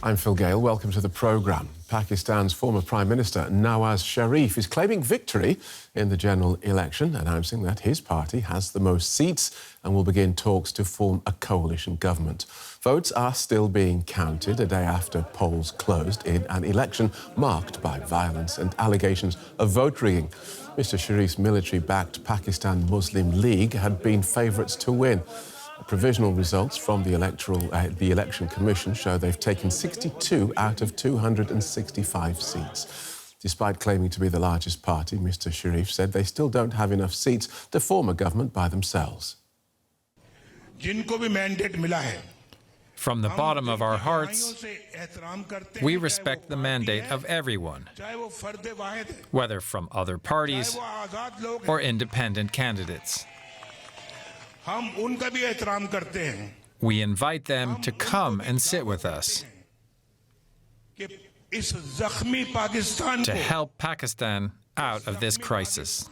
I'm Phil Gale. Welcome to the programme. Pakistan's former Prime Minister Nawaz Sharif is claiming victory in the general election, announcing that his party has the most seats and will begin talks to form a coalition government. Votes are still being counted a day after polls closed in an election marked by violence and allegations of vote rigging. Mr Sharif's military-backed Pakistan Muslim League had been favourites to win. Provisional results from the Election Commission show they've taken 62 out of 265 seats. Despite claiming to be the largest party, Mr Sharif said they still don't have enough seats to form a government by themselves. From the bottom of our hearts, we respect the mandate of everyone, whether from other parties or independent candidates. We invite them to come and sit with us to help Pakistan out of this crisis.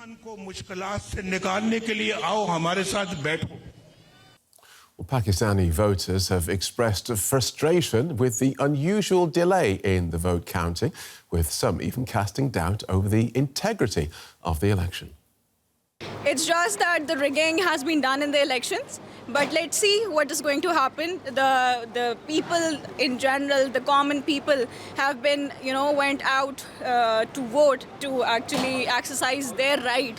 Pakistani voters have expressed frustration with the unusual delay in the vote counting, with some even casting doubt over the integrity of the election. It's just that the rigging has been done in the elections, but let's see what is going to happen. The people in general, the common people, have been, went out to vote, to actually exercise their right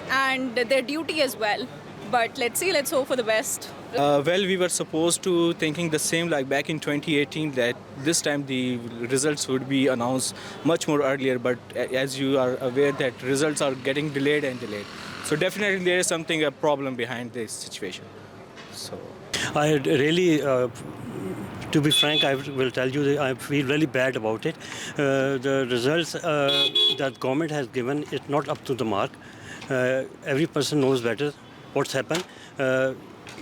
and their duty as well. But let's see, let's hope for the best. Well, we were supposed to thinking the same like back in 2018 that this time the results would be announced much more earlier. But as you are aware that results are getting delayed and delayed. So definitely there is a problem behind this situation. So I really, to be frank, I will tell you that I feel really bad about it. The results that government has given is not up to the mark. Every person knows better what's happened.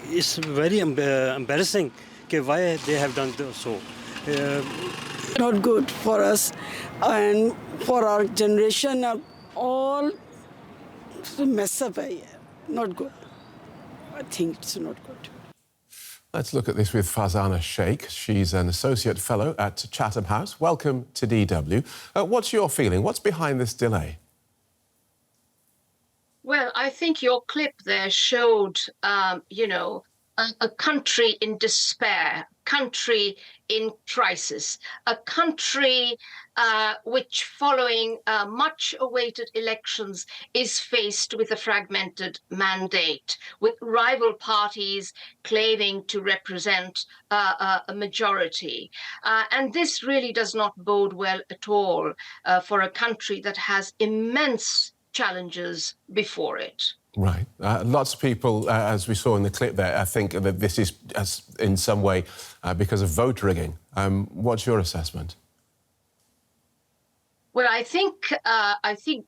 It's very embarrassing why they have done so. Not good for us and for our generation. All mess up. Not good. I think it's not good. Let's look at this with Farzana Shaikh. She's an Associate Fellow at Chatham House. Welcome to DW. What's your feeling? What's behind this delay? Well, I think your clip there showed, a country in despair, country in crisis, a country which, following much-awaited elections, is faced with a fragmented mandate, with rival parties claiming to represent a majority. And this really does not bode well at all for a country that has immense challenges before it. Right. Lots of people, as we saw in the clip there, think that this is in some way because of vote rigging. What's your assessment? Well, I think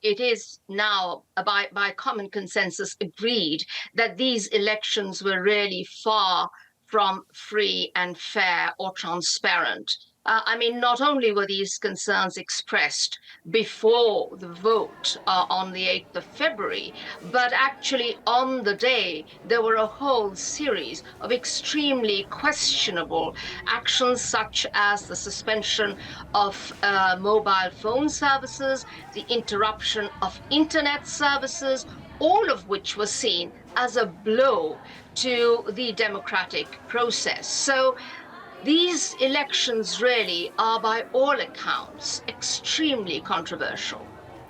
it is now by common consensus agreed that these elections were really far from free and fair or transparent. Not only were these concerns expressed before the vote on the 8th of February, but actually on the day, there were a whole series of extremely questionable actions, such as the suspension of mobile phone services, the interruption of internet services, all of which was seen as a blow to the democratic process. So these elections really are, by all accounts, extremely controversial.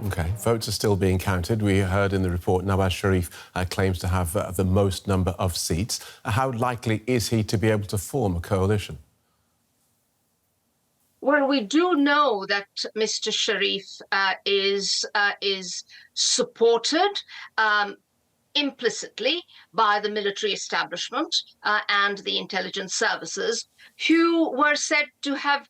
OK, votes are still being counted. We heard in the report Nawaz Sharif claims to have the most number of seats. How likely is he to be able to form a coalition? Well, we do know that Mr. Sharif is supported implicitly by the military establishment and the intelligence services, who were said to have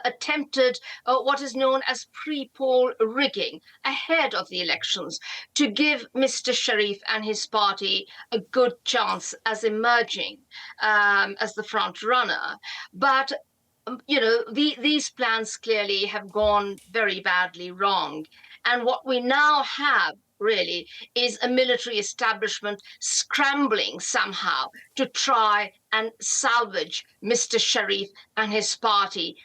attempted what is known as pre-poll rigging ahead of the elections to give Mr. Sharif and his party a good chance as emerging as the front runner. But these plans clearly have gone very badly wrong. And what we now have really, is a military establishment scrambling somehow to try and salvage Mr. Sharif and his party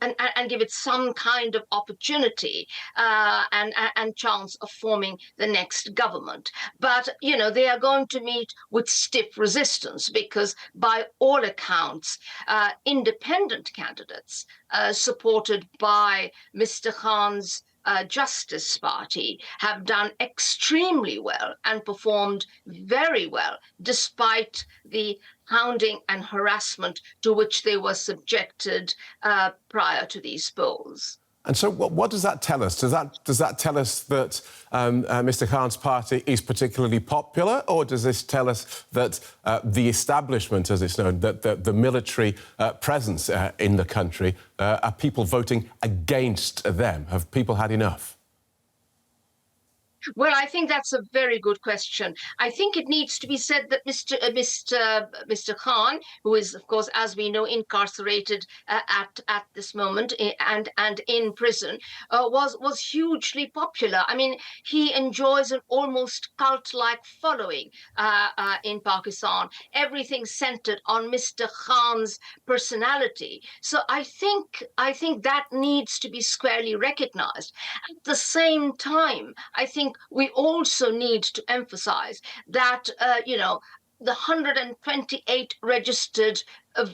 and give it some kind of opportunity and chance of forming the next government. But, you know, they are going to meet with stiff resistance because, by all accounts, independent candidates supported by Mr. Khan's Justice Party have done extremely well and performed very well, despite the hounding and harassment to which they were subjected prior to these polls. And so what does that tell us? Does that tell us that Mr. Khan's party is particularly popular, or does this tell us that the establishment, as it's known, that the military presence in the country, are people voting against them? Have people had enough? Well, I think that's a very good question. I think it needs to be said that Mr. Khan, who is, of course, as we know, incarcerated at this moment and in prison, was hugely popular. I mean, he enjoys an almost cult-like following in Pakistan. Everything centered on Mr. Khan's personality. So I think that needs to be squarely recognized. At the same time, I think we also need to emphasize that, you know, the 128 registered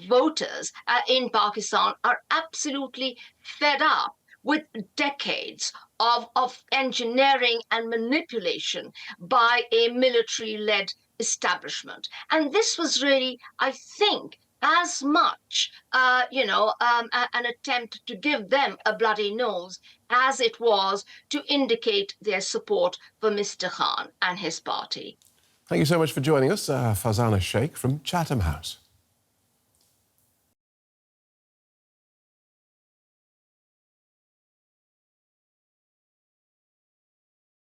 voters in Pakistan are absolutely fed up with decades of engineering and manipulation by a military-led establishment. And this was really, I think, as much, an attempt to give them a bloody nose as it was to indicate their support for Mr. Khan and his party. Thank you so much for joining us, Farzana Shaikh from Chatham House.